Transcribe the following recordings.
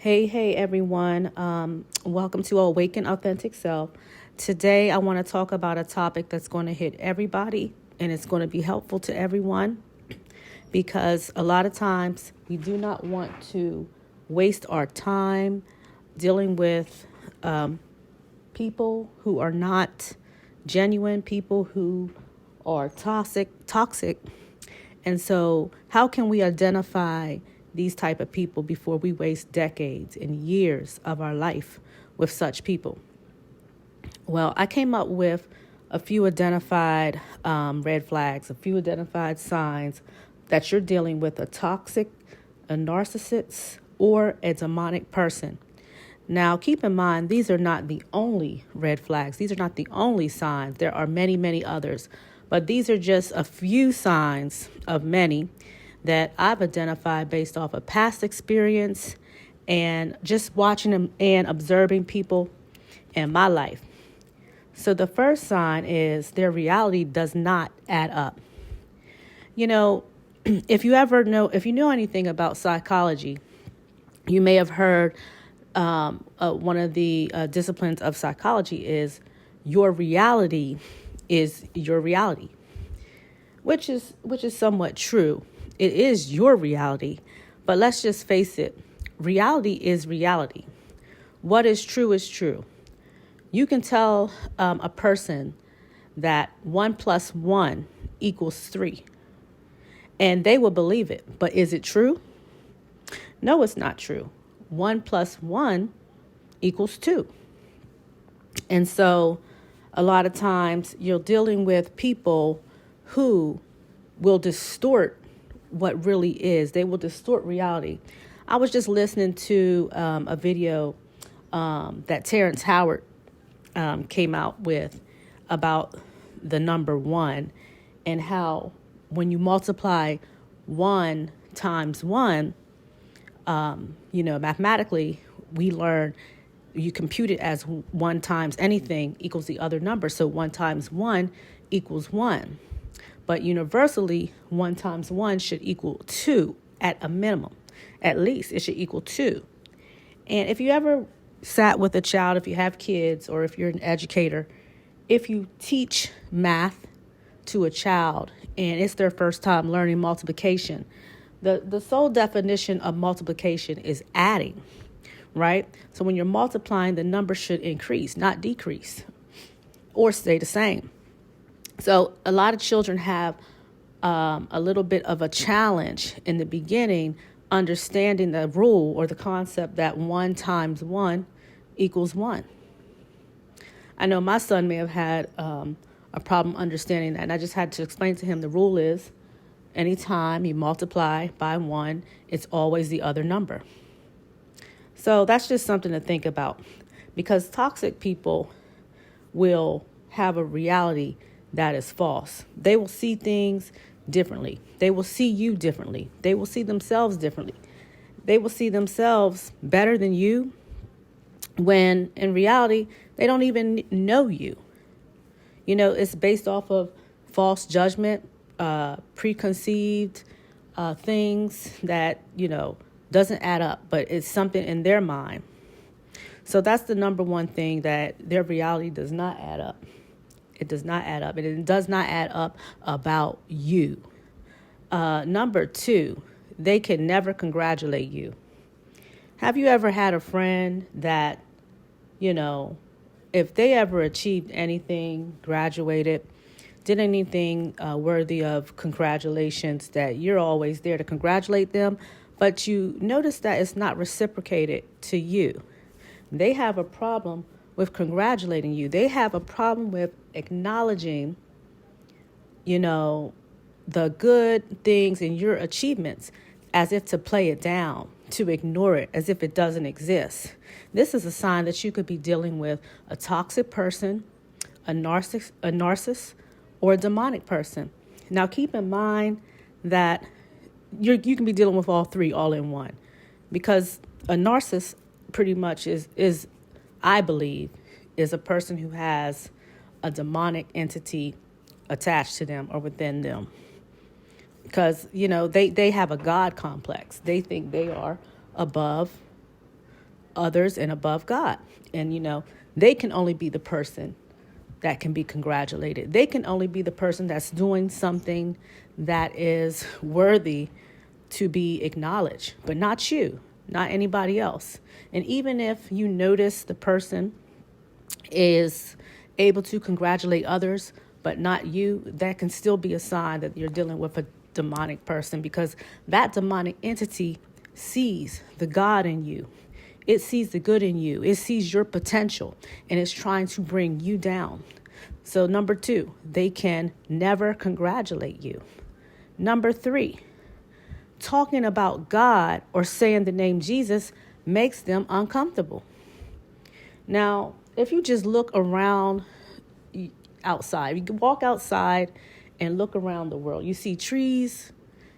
Hey everyone. Welcome to Awaken Authentic Self. Today I want to talk about a topic that's going to hit everybody and it's going to be helpful to everyone because a lot of times we do not want to waste our time dealing with people who are not genuine, people who are toxic. And so how can we identify these type of people before we waste decades and years of our life with such people? Well, I came up with a few identified red flags, a few identified signs that you're dealing with a toxic, a narcissist, or a demonic person. Now, keep in mind, these are not the only red flags. These are not the only signs. There are many, many others. But these are just a few signs of many that I've identified based off of past experience and just watching them and observing people in my life. So the first sign is their reality does not add up. You know, if you know anything about psychology, you may have heard one of the disciplines of psychology is your reality is your reality, which is somewhat true. It is your reality, but let's just face it. Reality is reality. What is true is true. You can tell a person that 1 + 1 = 3, and they will believe it. But is it true? No, it's not true. 1 + 1 = 2. And so a lot of times you're dealing with people who will distort what really is. They will distort reality. I was just listening to a video that Terrence Howard came out with about the number 1 and how when you multiply 1 times 1, mathematically we learn you compute it as 1 times anything equals the other number. So 1 times 1 = 1. But universally, 1 times 1 should equal 2 at a minimum. At least it should equal 2. And if you ever sat with a child, if you have kids, or if you're an educator, if you teach math to a child and it's their first time learning multiplication, the sole definition of multiplication is adding, right? So when you're multiplying, the number should increase, not decrease, or stay the same. So a lot of children have a little bit of a challenge in the beginning, understanding the rule or the concept that 1 times 1 = 1. I know my son may have had a problem understanding that, and I just had to explain to him the rule is anytime you multiply by 1, it's always the other number. So that's just something to think about, because toxic people will have a reality that is false. They will see things differently. They will see you differently. They will see themselves differently. They will see themselves better than you when in reality, they don't even know you. It's based off of false judgment, preconceived things that, doesn't add up, but it's something in their mind. So that's the number one thing, that their reality does not add up. It does not add up. And it does not add up about you. Number 2, they can never congratulate you. Have you ever had a friend that, if they ever achieved anything, graduated, did anything worthy of congratulations, that you're always there to congratulate them, but you notice that it's not reciprocated to you? They have a problem with congratulating you. They have a problem with acknowledging, the good things in your achievements, as if to play it down, to ignore it, as if it doesn't exist. This is a sign that you could be dealing with a toxic person, a narcissist, or a demonic person. Now, keep in mind that you can be dealing with all 3 all in one, because a narcissist pretty much is I believe, is a person who has a demonic entity attached to them or within them. Because, they have a God complex. They think they are above others and above God. And, they can only be the person that can be congratulated. They can only be the person that's doing something that is worthy to be acknowledged, but not you, not anybody else. And even if you notice the person is able to congratulate others, but not you, that can still be a sign that you're dealing with a demonic person, because that demonic entity sees the God in you. It sees the good in you. It sees your potential, and it's trying to bring you down. So number 2, they can never congratulate you. Number 3, talking about God or saying the name Jesus makes them uncomfortable. Now, if you just look around outside, you can walk outside and look around the world. You see trees,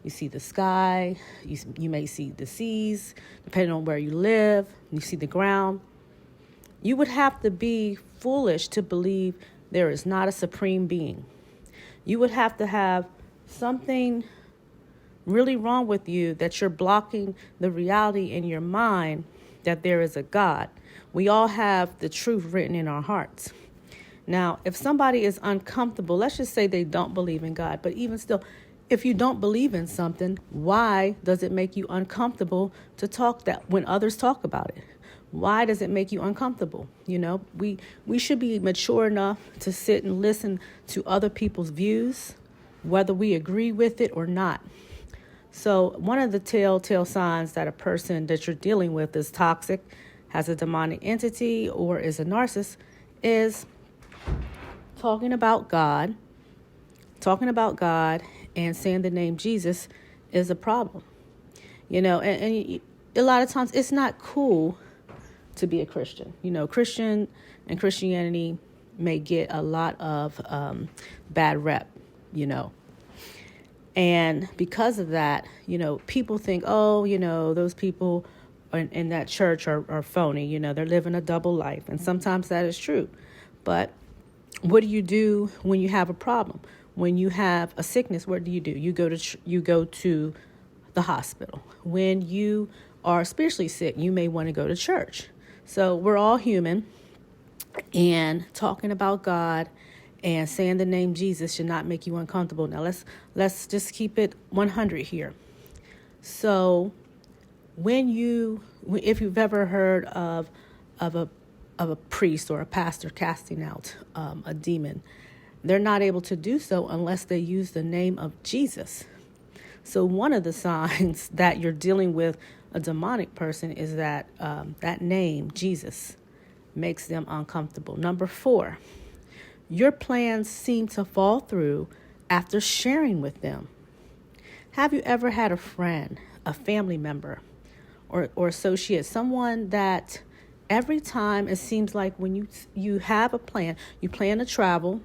you see the sky, you may see the seas, depending on where you live, you see the ground. You would have to be foolish to believe there is not a supreme being. You would have to have something really wrong with you that you're blocking the reality in your mind that there is a God. We all have the truth written in our hearts. Now, if somebody is uncomfortable, let's just say they don't believe in God, but even still, if you don't believe in something, why does it make you uncomfortable to talk that when others talk about it? Why does it make you uncomfortable? We should be mature enough to sit and listen to other people's views, whether we agree with it or not. So one of the telltale signs that a person that you're dealing with is toxic, has a demonic entity, or is a narcissist is talking about God and saying the name Jesus is a problem. And a lot of times it's not cool to be a Christian. Christian and Christianity may get a lot of bad rep, And because of that, people think, those people in that church are phony. They're living a double life. And sometimes that is true. But what do you do when you have a problem? When you have a sickness, what do? You go to the hospital. When you are spiritually sick, you may want to go to church. So we're all human, and talking about God and saying the name Jesus should not make you uncomfortable. Now let's just keep it 100 here. So if you've ever heard of a priest or a pastor casting out a demon, they're not able to do so unless they use the name of Jesus. So one of the signs that you're dealing with a demonic person is that that name, Jesus, makes them uncomfortable. Number 4, your plans seem to fall through after sharing with them. Have you ever had a friend, a family member, or associate, someone that every time it seems like when you have a plan, you plan to travel,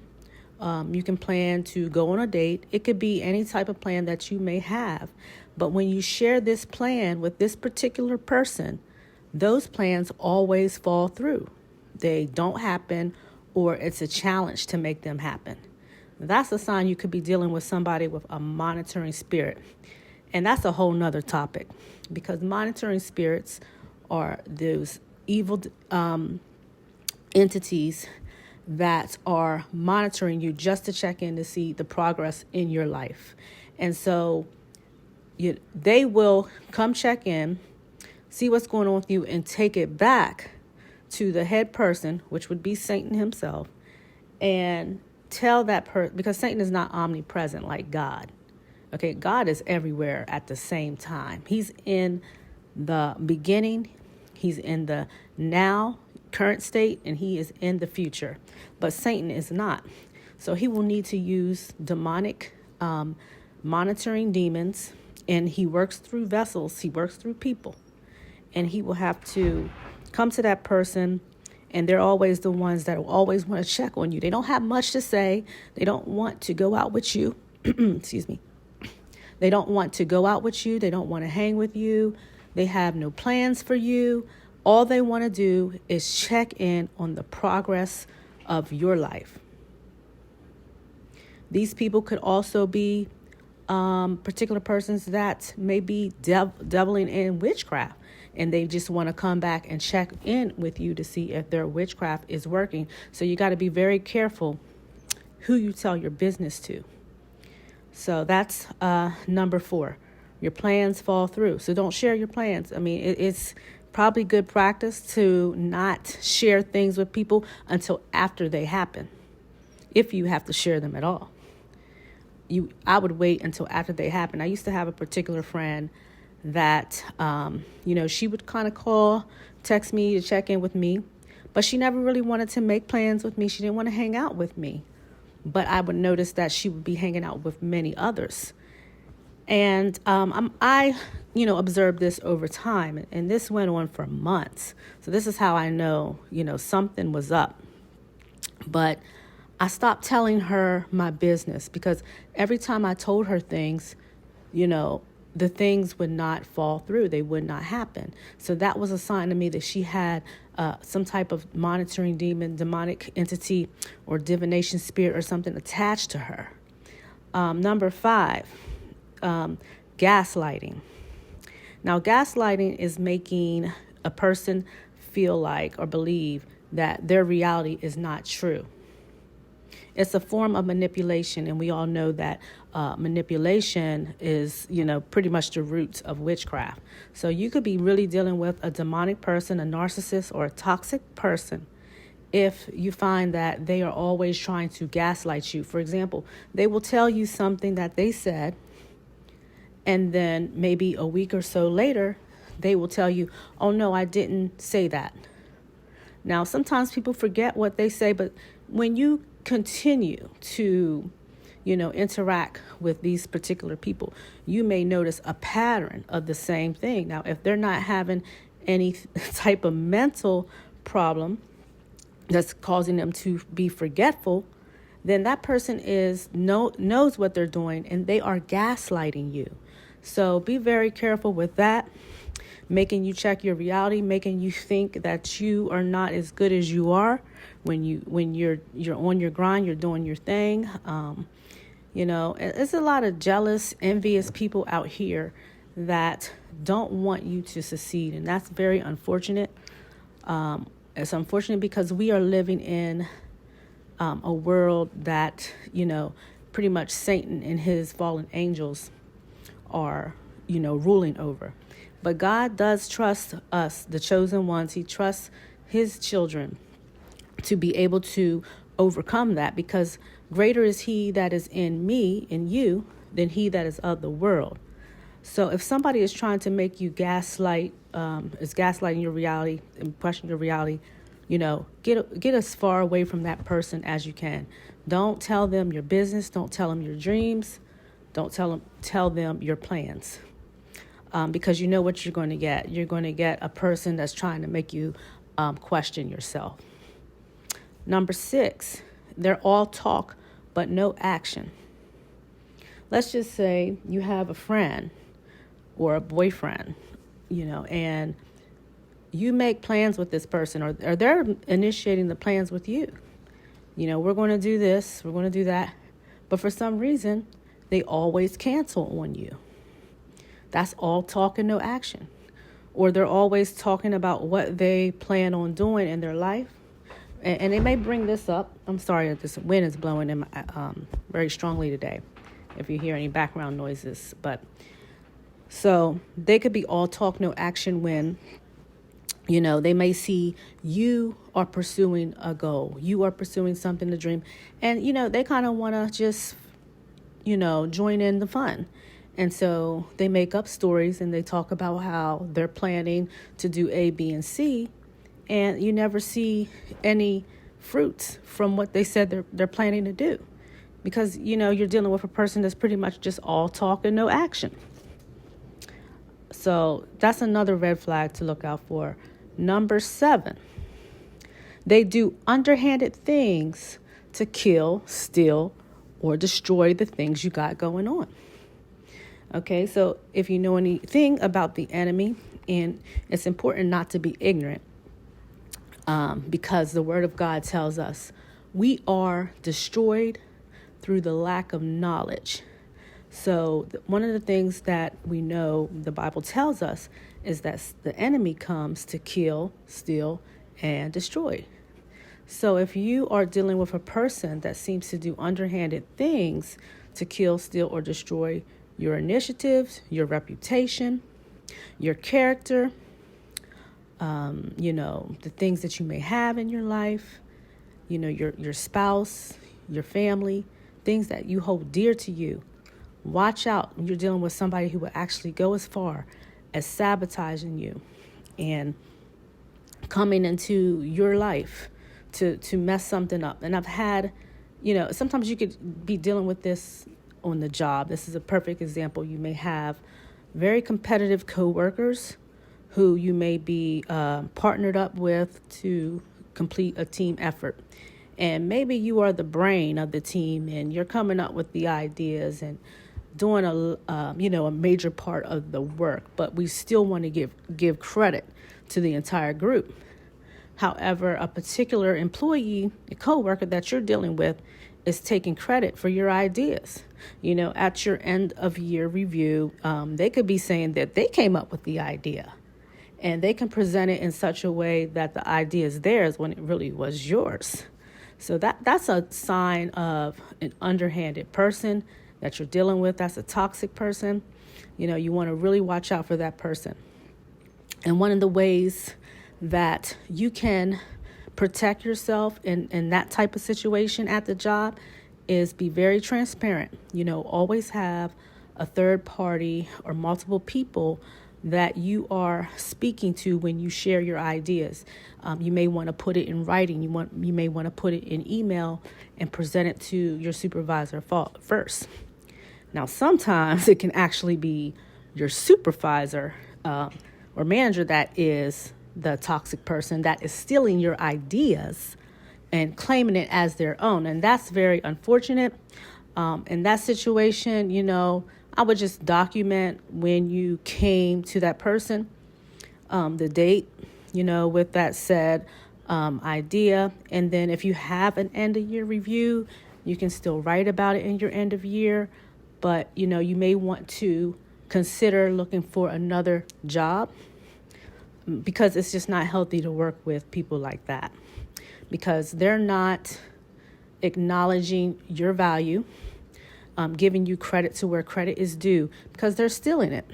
you can plan to go on a date. It could be any type of plan that you may have. But when you share this plan with this particular person, those plans always fall through. They don't happen, or it's a challenge to make them happen. That's a sign you could be dealing with somebody with a monitoring spirit. And that's a whole nother topic, because monitoring spirits are those evil entities that are monitoring you just to check in to see the progress in your life. And so they will come check in, see what's going on with you, and take it back to the head person, which would be Satan himself, and tell that person, because Satan is not omnipresent like God. Okay, God is everywhere at the same time. He's in the beginning, he's in the now, current state, and he is in the future. But Satan is not. So he will need to use demonic monitoring demons, and he works through vessels, he works through people. And he will have to come to that person, and they're always the ones that will always want to check on you. They don't have much to say. They don't want to go out with you. Excuse me. They don't want to go out with you. They don't want to hang with you. They have no plans for you. All they want to do is check in on the progress of your life. These people could also be particular persons that may be dabbling in witchcraft. and they just want to come back and check in with you to see if their witchcraft is working. So you got to be very careful who you tell your business to. So that's number 4. Your plans fall through. So don't share your plans. I mean, it's probably good practice to not share things with people until after they happen, if you have to share them at all. I would wait until after they happen. I used to have a particular friend that, she would kind of text me to check in with me, but she never really wanted to make plans with me. She didn't want to hang out with me, but I would notice that she would be hanging out with many others. And I observed this over time, and this went on for months. So this is how I know, something was up. But I stopped telling her my business, because every time I told her things, the things would not fall through. They would not happen. So that was a sign to me that she had some type of monitoring demon, demonic entity, or divination spirit or something attached to her. Number 5, gaslighting. Now, gaslighting is making a person feel like or believe that their reality is not true. It's a form of manipulation, and we all know that manipulation is, pretty much the roots of witchcraft. So you could be really dealing with a demonic person, a narcissist, or a toxic person if you find that they are always trying to gaslight you. For example, they will tell you something that they said, and then maybe a week or so later, they will tell you, oh, no, I didn't say that. Now, sometimes people forget what they say, but when you continue to, interact with these particular people, you may notice a pattern of the same thing. Now, if they're not having any type of mental problem that's causing them to be forgetful, then that person knows what they're doing, and they are gaslighting you. So be very careful with that, making you check your reality, making you think that you are not as good as you are when you're on your grind, you're doing your thing. It's a lot of jealous, envious people out here that don't want you to succeed, and that's very unfortunate. It's unfortunate because we are living in a world that, pretty much Satan and his fallen angels are, ruling over. But God does trust us, the chosen ones. He trusts his children to be able to overcome that, because greater is he that is in me, in you, than he that is of the world. So if somebody is trying to make you is gaslighting your reality and question your reality, get as far away from that person as you can. Don't tell them your business. Don't tell them your dreams. Don't tell them your plans. Because you know what you're going to get. You're going to get a person that's trying to make you question yourself. Number 6, they're all talk but no action. Let's just say you have a friend or a boyfriend, and you make plans with this person, or they're initiating the plans with you. We're going to do this, we're going to do that. But for some reason, they always cancel on you. That's all talk and no action. Or they're always talking about what they plan on doing in their life. And they may bring this up. I'm sorry that this wind is blowing in very strongly today, if you hear any background noises. But so they could be all talk, no action when, they may see you are pursuing a goal. You are pursuing something to dream. And, they kind of want to just, join in the fun. And so they make up stories and they talk about how they're planning to do A, B, and C. And you never see any fruits from what they said they're planning to do. Because, you're dealing with a person that's pretty much just all talk and no action. So that's another red flag to look out for. Number 7, they do underhanded things to kill, steal, or destroy the things you got going on. Okay, so if you know anything about the enemy, and it's important not to be ignorant, because the Word of God tells us we are destroyed through the lack of knowledge. So one of the things that we know the Bible tells us is that the enemy comes to kill, steal, and destroy. So if you are dealing with a person that seems to do underhanded things to kill, steal, or destroy your initiatives, your reputation, your character, the things that you may have in your life, your spouse, your family, things that you hold dear to you. Watch out when you're dealing with somebody who will actually go as far as sabotaging you and coming into your life to mess something up. And I've had, sometimes you could be dealing with this on the job. This is a perfect example. You may have very competitive coworkers who you may be partnered up with to complete a team effort. And maybe you are the brain of the team and you're coming up with the ideas and doing a major part of the work, but we still want to give credit to the entire group. However, a particular employee, a coworker that you're dealing with, is taking credit for your ideas. At your end of year review, they could be saying that they came up with the idea, and they can present it in such a way that the idea is theirs when it really was yours. So that's a sign of an underhanded person that you're dealing with. That's a toxic person. You want to really watch out for that person. And one of the ways that you can protect yourself in that type of situation at the job is be very transparent. Always have a third party or multiple people that you are speaking to when you share your ideas. You may want to put it in writing. You may want to put it in email and present it to your supervisor first. Now, sometimes it can actually be your supervisor or manager that is the toxic person that is stealing your ideas and claiming it as their own. And that's very unfortunate. In that situation, I would just document when you came to that person, the date, with that said idea. And then if you have an end of year review, you can still write about it in your end of year. But, you may want to consider looking for another job because it's just not healthy to work with people like that because they're not acknowledging your value, giving you credit to where credit is due because they're stealing it.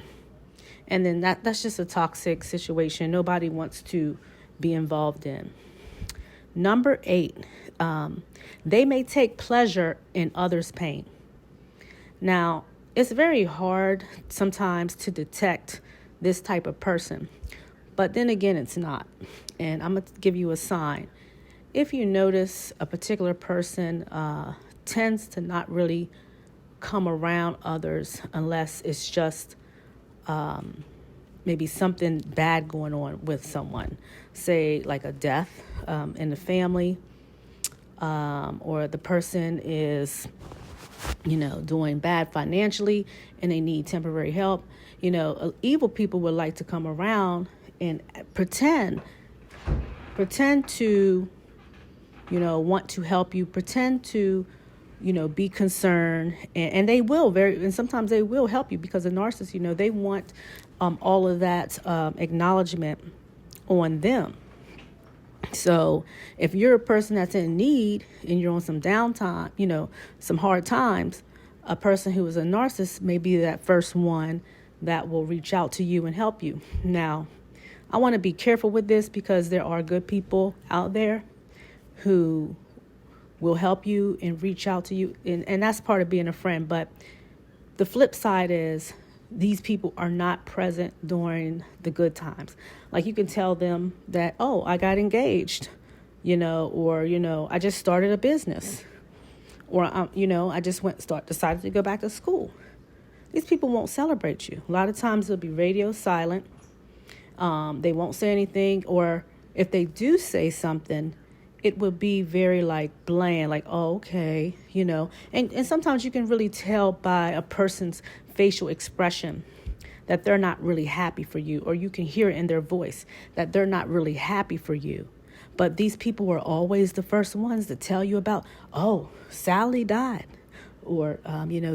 And then that's just a toxic situation nobody wants to be involved in. Number 8, they may take pleasure in others' pain. Now, it's very hard sometimes to detect this type of person, but then again, it's not. And I'm going to give you a sign. If you notice a particular person tends to not really come around others unless it's just maybe something bad going on with someone, say like a death in the family, or the person is doing bad financially and they need temporary help. Evil people would like to come around and pretend to, want to help you, pretend to, be concerned, and they will and sometimes they will help you because a narcissist, they want all of that acknowledgement on them. So if you're a person that's in need and you're on some downtime, some hard times, a person who is a narcissist may be that first one that will reach out to you and help you. Now, I want to be careful with this because there are good people out there who will help you and reach out to you. And that's part of being a friend. But the flip side is these people are not present during the good times. Like you can tell them that, oh, I got engaged, or, I just started a business, or, I just decided to go back to school. These people won't celebrate you. A lot of times they'll be radio silent. They won't say anything, or if they do say something, it will be very bland, oh, okay, and sometimes you can really tell by a person's facial expression that they're not really happy for you, or you can hear it in their voice that they're not really happy for you. But these people were always the first ones to tell you about, oh, Sally died, or,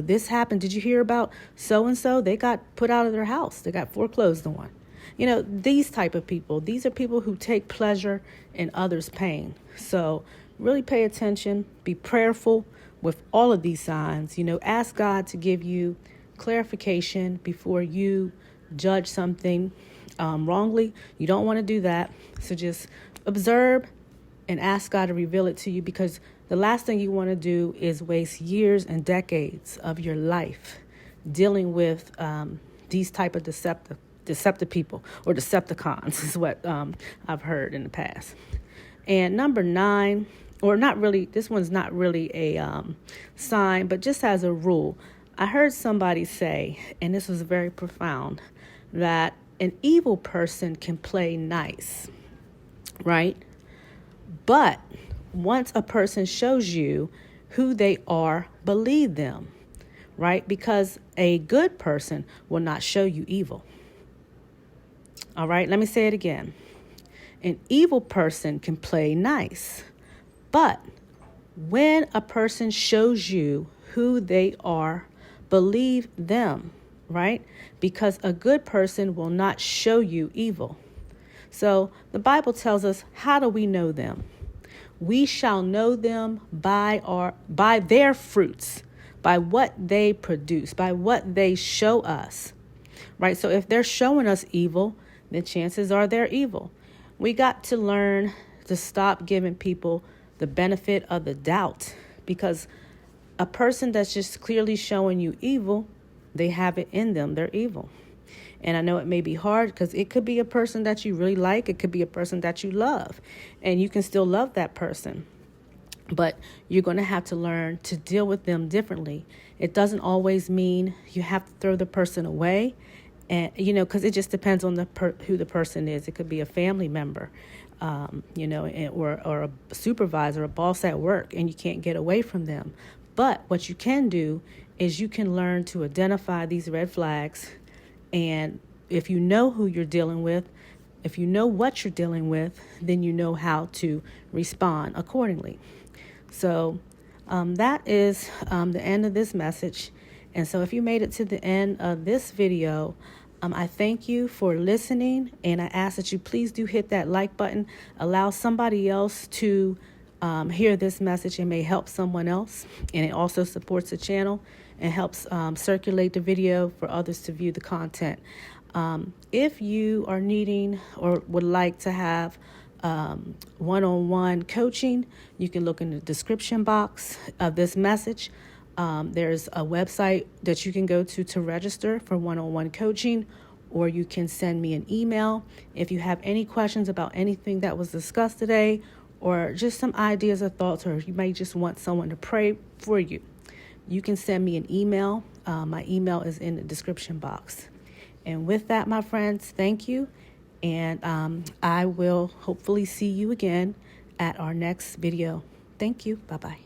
this happened. Did you hear about so-and-so? They got put out of their house. They got foreclosed on. These type of people, these are people who take pleasure in others' pain. So really pay attention, be prayerful with all of these signs. Ask God to give you clarification before you judge something wrongly. You don't want to do that. So just observe and ask God to reveal it to you, because the last thing you want to do is waste years and decades of your life dealing with these type of deceptive people, or Decepticons is what I've heard in the past. And number 9, or not really, this one's not really a sign, but just as a rule, I heard somebody say, and this was very profound, that an evil person can play nice, right? But once a person shows you who they are, believe them, right? Because a good person will not show you evil. All right, let me say it again. An evil person can play nice, but when a person shows you who they are, believe them, right? Because a good person will not show you evil. So the Bible tells us, how do we know them? We shall know them by their fruits, by what they produce, by what they show us, right? So if they're showing us evil, then chances are they're evil. We got to learn to stop giving people the benefit of the doubt, because a person that's just clearly showing you evil, they have it in them. They're evil. And I know it may be hard, because it could be a person that you really like. It could be a person that you love, and you can still love that person. But you're going to have to learn to deal with them differently. It doesn't always mean you have to throw the person away. And, because it just depends on who the person is. It could be a family member, or a supervisor, a boss at work, and you can't get away from them. But what you can do is you can learn to identify these red flags. And if you know who you're dealing with, if you know what you're dealing with, then you know how to respond accordingly. So that is the end of this message. And so if you made it to the end of this video, I thank you for listening, and I ask that you please do hit that like button. Allow somebody else to hear this message. It may help someone else, and it also supports the channel and helps circulate the video for others to view the content. If you are needing or would like to have one-on-one coaching, you can look in the description box of this message. There's a website that you can go to register for one-on-one coaching, or you can send me an email. If you have any questions about anything that was discussed today, or just some ideas or thoughts, or you may just want someone to pray for you, you can send me an email. My email is in the description box. And with that, my friends, thank you. And I will hopefully see you again at our next video. Thank you. Bye-bye.